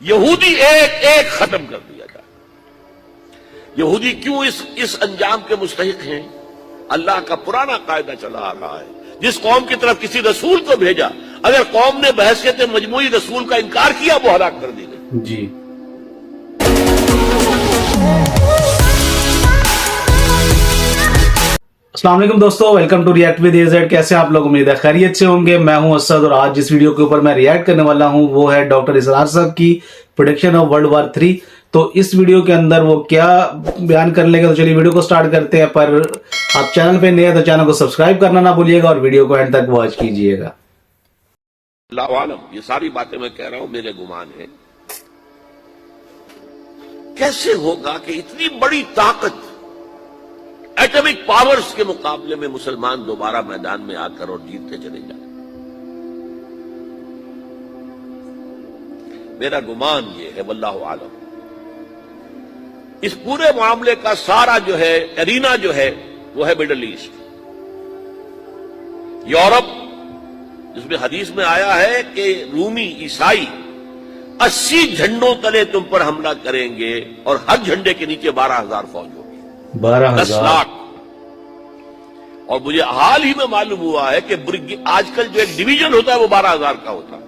یہودی ایک ایک ختم کر دیا جائے. یہودی کیوں اس انجام کے مستحق ہیں؟ اللہ کا پرانا قاعدہ چلا آ رہا ہے، جس قوم کی طرف کسی رسول کو بھیجا، اگر قوم نے بحیثیت مجموعی رسول کا انکار کیا، وہ ہلاک کر دی گئی. جی السلام علیکم دوستو، welcome to React with A Z. کیسے آپ لوگ؟ امید ہے خیریت سے ہوں گے. میں ہوں اسد، اور آج جس ویڈیو کے اوپر میں ریئیکٹ کرنے والا ہوں وہ ہے ڈاکٹر اسرار صاحب کی پریڈکشن آف ورلڈ وار 3. تو اس ویڈیو کے اندر وہ کیا بیان کر لے گا، تو چلیے ویڈیو کو سٹارٹ کرتے ہیں. پر آپ چینل پہ نئے ہیں تو چینل کو سبسکرائب کرنا نہ بھولیے گا اور ویڈیو کو اینڈ تک واچ کیجیے گا. اللہ عالم، یہ ساری باتیں میں کہہ رہا ہوں میرے گمان ہے. کیسے ہوگا کہ اتنی بڑی طاقت ایٹمک پاورز کے مقابلے میں مسلمان دوبارہ میدان میں آ کر اور جیتتے چلے جائیں؟ میرا گمان یہ ہے، واللہ عالم، اس پورے معاملے کا سارا جو ہے ارینا جو ہے وہ ہے مڈل ایسٹ، یورپ، جس میں حدیث میں آیا ہے کہ رومی عیسائی 80 جھنڈوں تلے تم پر حملہ کریں گے اور ہر جھنڈے کے نیچے 12,000 فوج ہوگی. 10 لاکھ. اور مجھے حال ہی میں معلوم ہوا ہے کہ آج کل جو ایک ڈویژن ہوتا ہے وہ 12,000 کا ہوتا ہے،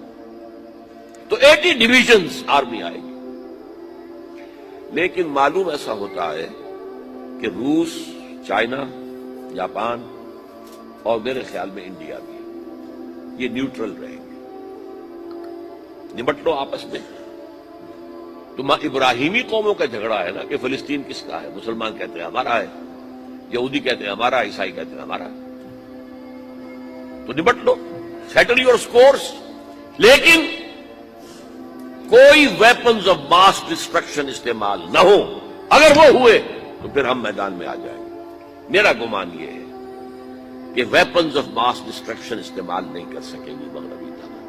تو 80 ڈویژنز آرمی آئے گی. لیکن معلوم ایسا ہوتا ہے کہ روس، چائنا، جاپان اور میرے خیال میں انڈیا بھی یہ نیوٹرل رہیں گے. نمٹ لو آپس میں. تو ابراہیمی قوموں کا جھگڑا ہے نا کہ فلسطین کس کا ہے. مسلمان کہتے ہیں ہمارا ہے، یہودی کہتے ہیں ہمارا، عیسائی کہتے ہیں ہمارا. تو نمٹ لو، سیٹل یور سکورز. لیکن کوئی ویپنز آف ماس ڈسٹرکشن استعمال نہ ہو. اگر وہ ہوئے تو پھر ہم میدان میں آ جائیں گے. میرا گمان یہ ہے کہ ویپنز آف ماس ڈسٹرکشن استعمال نہیں کر سکیں گے مغربی طاقت،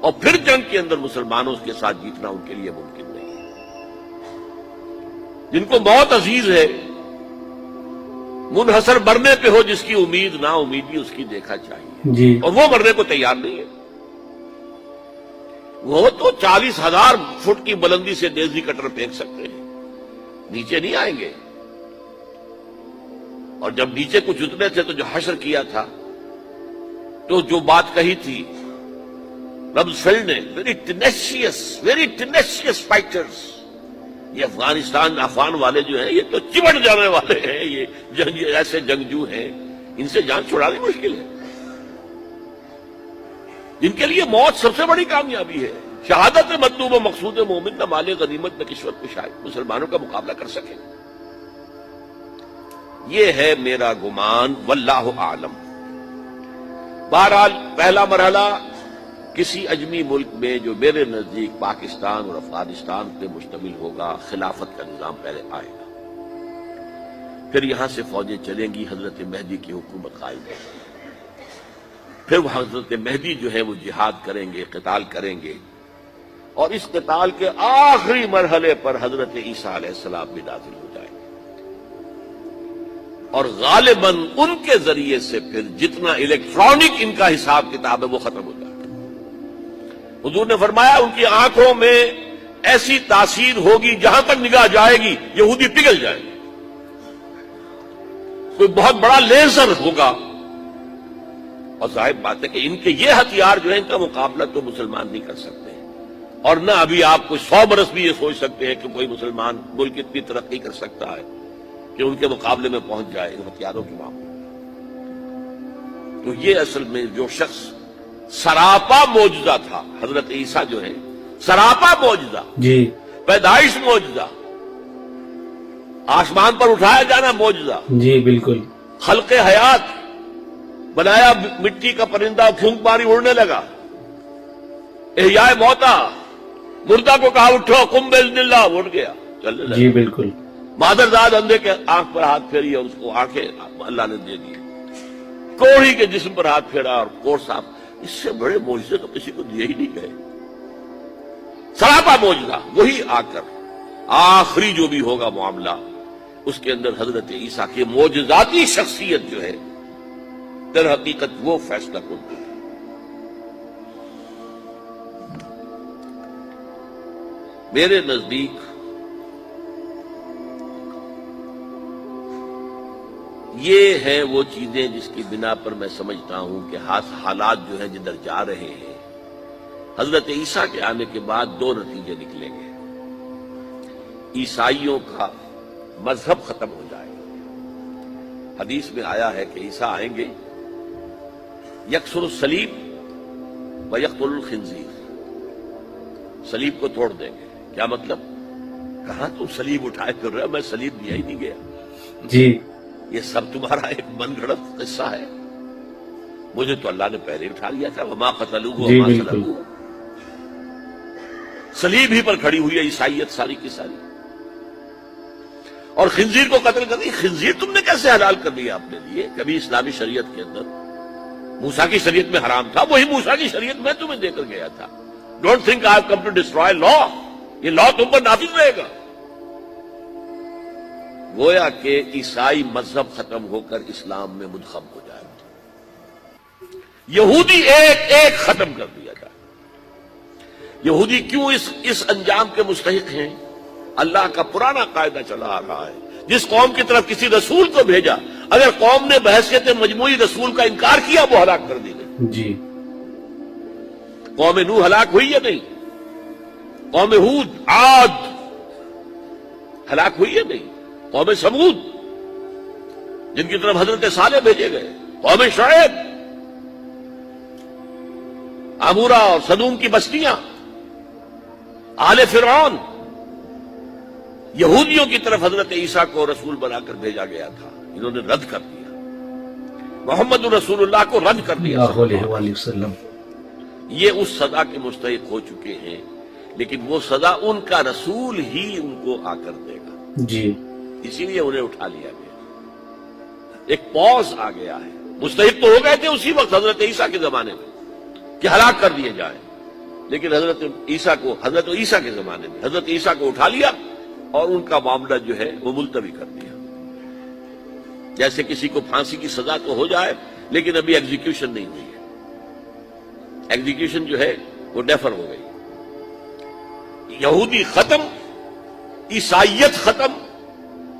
اور پھر جنگ کے اندر مسلمانوں کے ساتھ جیتنا ان کے لیے ممکن نہیں ہے. جن کو موت عزیز ہے، منحصر مرنے پہ ہو جس کی امید، نا امیدی اس کی دیکھا چاہیے جی. اور وہ مرنے کو تیار نہیں ہے. وہ تو 40,000 فٹ کی بلندی سے دیسی کٹر پھینک سکتے ہیں، نیچے نہیں آئیں گے. اور جب نیچے کچھ اتنے تھے تو جو حشر کیا تھا، تو جو بات کہی تھی رمزفیلڈ نے، ویری ٹینیشیس فائٹرز. یہ افغان والے جو ہیں یہ تو چمٹ جانے والے ہیں، یہ ایسے جنگجو ہیں، ان سے جان چھڑانی مشکل ہے. جن کے لیے موت سب سے بڑی کامیابی ہے. شہادت مطلوب و مقصود مومن نہ مال غنیمت نہ کشوت کشائی. مسلمانوں کا مقابلہ کر سکے، یہ ہے میرا گمان، واللہ عالم. بہرحال پہلا مرحلہ کسی اجمی ملک میں جو میرے نزدیک پاکستان اور افغانستان پہ مشتمل ہوگا، خلافت کا نظام پہلے آئے گا. پھر یہاں سے فوجیں چلیں گی، حضرت مہدی کی حکومت قائم ہوگی. پھر وہ حضرت مہدی جو ہے وہ جہاد کریں گے، قتال کریں گے، اور اس قتال کے آخری مرحلے پر حضرت عیسیٰ علیہ السلام بھی نازل ہو جائیں گے. اور غالباً ان کے ذریعے سے پھر جتنا الیکٹرانک ان کا حساب کتاب ہے وہ ختم ہو جائے گا. حضور نے فرمایا ان کی آنکھوں میں ایسی تاثیر ہوگی، جہاں تک نگاہ جائے گی یہودی پگھل جائیں گے. کوئی بہت بڑا لیزر ہوگا. اور ظاہر بات ہے کہ ان کے یہ ہتھیار جو ہے ان کا مقابلہ تو مسلمان نہیں کر سکتے، اور نہ ابھی آپ کوئی 100 برس بھی یہ سوچ سکتے ہیں کہ کوئی مسلمان ملک اتنی ترقی کر سکتا ہے کہ ان کے مقابلے میں پہنچ جائے ان ہتھیاروں کے معاملے. تو یہ اصل میں جو شخص سراپا معجزہ تھا، حضرت عیسیٰ جو ہے سراپا معجزہ جی، پیدائش معجزہ، آسمان پر اٹھایا جانا معجزہ، جی بالکل، خلق حیات، بنایا مٹی کا پرندہ، پھونک ماری اڑنے لگا، احیاء موتا، مردہ کو کہا اٹھو قم باذن اللہ، اٹھ گیا چلنے لگا. جی بالکل. مادرزاد اندھے کے آنکھ پر ہاتھ پھیری اور اس کو آنکھیں اللہ نے دے دی. کوڑی کے جسم پر ہاتھ پھیرا اور کوڑ صاف. اس سے بڑے معجزے تو کسی کو دیے ہی نہیں گئے. سراپا معجزہ. وہی آ کر آخری جو بھی ہوگا معاملہ، اس کے اندر حضرت عیسیٰ کی معجزاتی شخصیت جو ہے در حقیقت وہ فیصلہ کن. میرے نزدیک یہ ہیں وہ چیزیں جس کی بنا پر میں سمجھتا ہوں کہ حالات جو ہیں جدھر جا رہے ہیں، حضرت عیسیٰ کے آنے کے بعد دو نتیجے نکلیں گے۔ عیسائیوں کا مذہب ختم ہو جائے گا۔ حدیث میں آیا ہے کہ عیسیٰ آئیں گے، یکسر الصلیب و یقتل الخنزیر، صلیب کو توڑ دیں گے۔ کیا مطلب؟ کہاں تم صلیب اٹھائے پھر رہے ہو؟ میں صلیب دیا ہی نہیں گیا جی، یہ سب تمہارا ایک من گھڑت قصہ ہے، مجھے تو اللہ نے پہلے اٹھا لیا تھا، وما قتلوہ جی وما بالکل، صلبوہ۔ صلیب ہی پر کھڑی ہوئی ہے عیسائیت ساری کی ساری، اور خنزیر کو قتل کر دی۔ خنزیر تم نے کیسے حلال کر لیا اپنے لیے؟ کبھی اسلامی شریعت کے اندر موسیٰ کی شریعت میں حرام تھا، وہی موسیٰ کی شریعت میں تمہیں دے کر گیا تھا۔ Don't think I have come to destroy law, یہ لا تم پر نافذ رہے گا۔ گویا کہ عیسائی مذہب ختم ہو کر اسلام میں منتخب ہو جائے گا، یہودی ایک ایک ختم کر دیا جائے۔ یہودی کیوں اس انجام کے مستحق ہیں؟ اللہ کا پرانا قاعدہ چلا آ رہا ہے، جس قوم کی طرف کسی رسول کو بھیجا، اگر قوم نے بحیثیت مجموعی رسول کا انکار کیا، وہ ہلاک کر دی گئی۔ جی، قوم نوح ہلاک ہوئی یا نہیں؟ قوم ہود، عاد ہلاک ہوئی یا نہیں؟ قوم سمود جن کی طرف حضرت صالح بھیجے گئے، قوم شعیب، عمورہ اور صدوم کی بستیاں، آل فرعون، یہودیوں کی طرف حضرت عیسیٰ کو رسول بنا کر بھیجا گیا تھا، انہوں نے رد کر دیا، محمد رسول اللہ کو رد کر دیا اللہ علیہ وسلم۔ یہ اس سزا کے مستحق ہو چکے ہیں، لیکن وہ سزا ان کا رسول ہی ان کو آ کر دے گا، جی، اسی لیے انہیں اٹھا لیا گیا، ایک پوز آ گیا ہے۔ مستحق تو ہو گئے تھے اسی وقت حضرت عیسیٰ کے زمانے میں کہ ہلاک کر دیے جائیں، لیکن حضرت عیسیٰ کے زمانے میں حضرت عیسیٰ کو اٹھا لیا اور ان کا معاملہ جو ہے وہ ملتوی کر دیا۔ جیسے کسی کو پھانسی کی سزا تو ہو جائے لیکن ابھی ایگزیکیوشن نہیں ہوئی ہے، ایگزیکیوشن جو ہے وہ ڈیفر ہو گئی۔ یہودی ختم، عیسائیت ختم،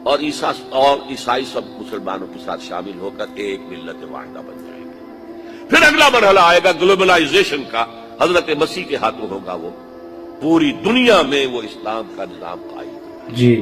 اور عیسائی سب مسلمانوں کے ساتھ شامل ہو کر ایک ملت واحدہ بن جائیں گے۔ پھر اگلا مرحلہ آئے گا گلوبلائزیشن کا، حضرت مسیح کے ہاتھوں ہوگا، وہ پوری دنیا میں وہ اسلام کا نظام قائم کرے گا۔ جی،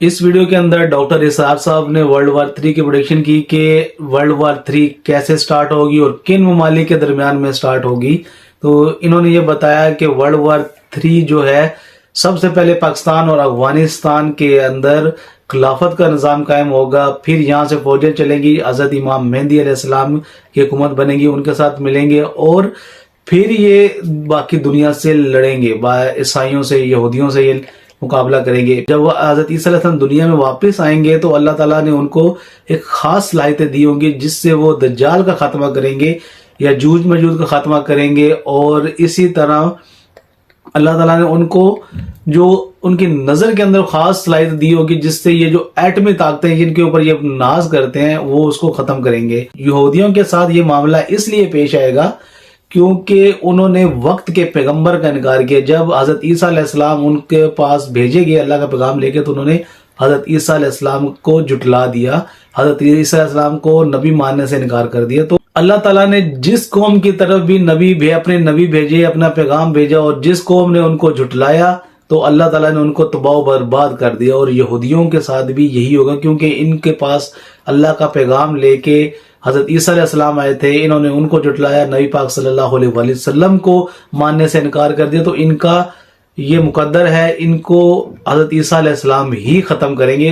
اس ویڈیو کے اندر ڈاکٹر اسرار صاحب نے ورلڈ وار 3 کی پریڈکشن کی کہ ورلڈ وار 3 کیسے سٹارٹ ہوگی اور کن ممالک کے درمیان میں سٹارٹ ہوگی۔ تو انہوں نے یہ بتایا کہ ورلڈ وار 3 جو ہے سب سے پہلے پاکستان اور افغانستان کے اندر خلافت کا نظام قائم ہوگا، پھر یہاں سے فوجیں چلیں گی، حضرت امام مہدی علیہ السلام کی حکومت بنے گی، ان کے ساتھ ملیں گے، اور پھر یہ باقی دنیا سے لڑیں گے، عیسائیوں سے، یہودیوں سے یہ مقابلہ کریں گے۔ جب وہ حضرت عیسیٰ علیہ السلام دنیا میں واپس آئیں گے تو اللہ تعالیٰ نے ان کو ایک خاص صلاحیتیں دی ہوں گی جس سے وہ دجال کا خاتمہ کریں گے، یا جوج مجوج کا خاتمہ کریں گے، اور اسی طرح اللہ تعالیٰ نے ان کو جو ان کی نظر کے اندر خاص صلاحیت دی ہوگی جس سے یہ جو ایٹمی طاقتیں جن کے اوپر یہ ناز کرتے ہیں وہ اس کو ختم کریں گے۔ یہودیوں کے ساتھ یہ معاملہ اس لیے پیش آئے گا کیونکہ انہوں نے وقت کے پیغمبر کا انکار کیا۔ جب حضرت عیسیٰ علیہ السلام ان کے پاس بھیجے گئے اللہ کا پیغام لے کے تو انہوں نے حضرت عیسیٰ علیہ السلام کو جھٹلا دیا، حضرت عیسیٰ علیہ السلام کو نبی ماننے سے انکار کر دیا۔ تو اللہ تعالیٰ نے جس قوم کی طرف بھی اپنے نبی بھیجے، اپنا پیغام بھیجا، اور جس قوم نے ان کو جھٹلایا تو اللہ تعالیٰ نے ان کو تباہ و برباد کر دیا۔ اور یہودیوں کے ساتھ بھی یہی ہوگا کیونکہ ان کے پاس اللہ کا پیغام لے کے حضرت عیسیٰ علیہ السلام آئے تھے، انہوں نے ان کو جھٹلایا، نبی پاک صلی اللہ علیہ وآلہ وسلم کو ماننے سے انکار کر دیا، تو ان کا یہ مقدر ہے، ان کو حضرت عیسیٰ علیہ السلام ہی ختم کریں گے۔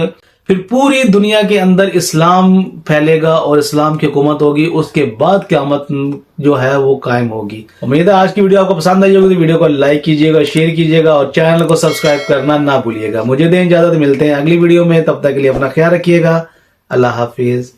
پھر پوری دنیا کے اندر اسلام پھیلے گا اور اسلام کی حکومت ہوگی، اس کے بعد قیامت جو ہے وہ قائم ہوگی۔ امید ہے آج کی ویڈیو آپ کو پسند آئی ہوگی، تو ویڈیو کو لائک کیجیے گا، شیئر کیجیے گا، اور چینل کو سبسکرائب کرنا نہ بھولیے گا۔ مجھے دیں اجازت، ملتے ہیں اگلی ویڈیو میں، تب تک کے لیے اپنا خیال رکھیے گا، اللہ حافظ۔